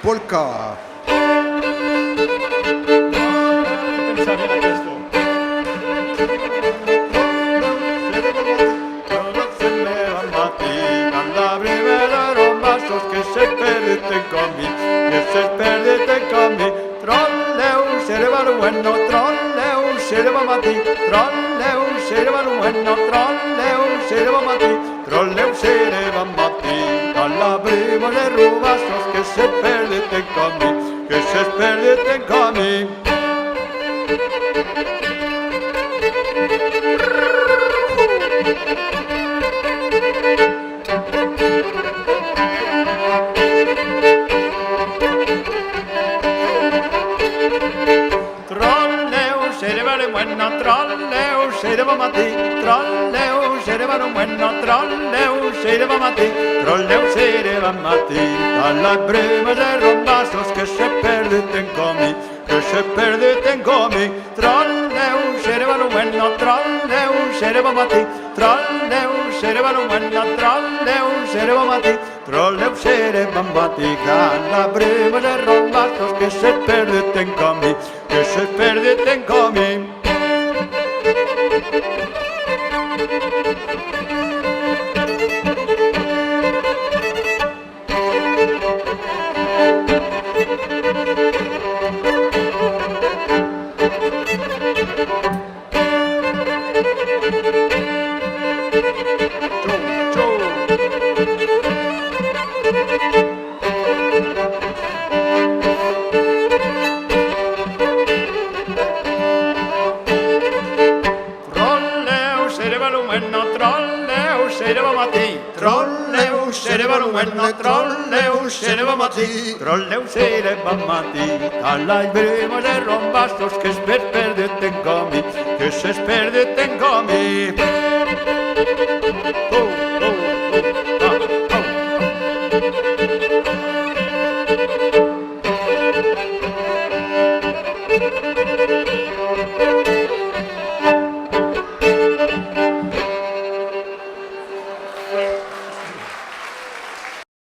polka. Bueno, trolleu, serva mati, trolleu, serva bueno, trolleu, serva mati, trolleu, serva mati, alla prima de rubastos que se perdete cami, que se perdete cami. Bueno, trolleu, serva mati, trolleu, serva bueno, trolleu, serva mati, trolleu, serva mati, alla prima de rombastos que se perdeten comi, que se perdeten comi, trolleu, serva bueno, trolleu, serva mati, trolleu, serva bueno, trolleu, serva mati, trolleu, serva mati, alla prima de rombastos que se perdeten comi, que se perdeten comi. Trolleu, serva mati, trolleu, serva mati, alla prima de rombastos que es perdeten comi, que se perdeten comi.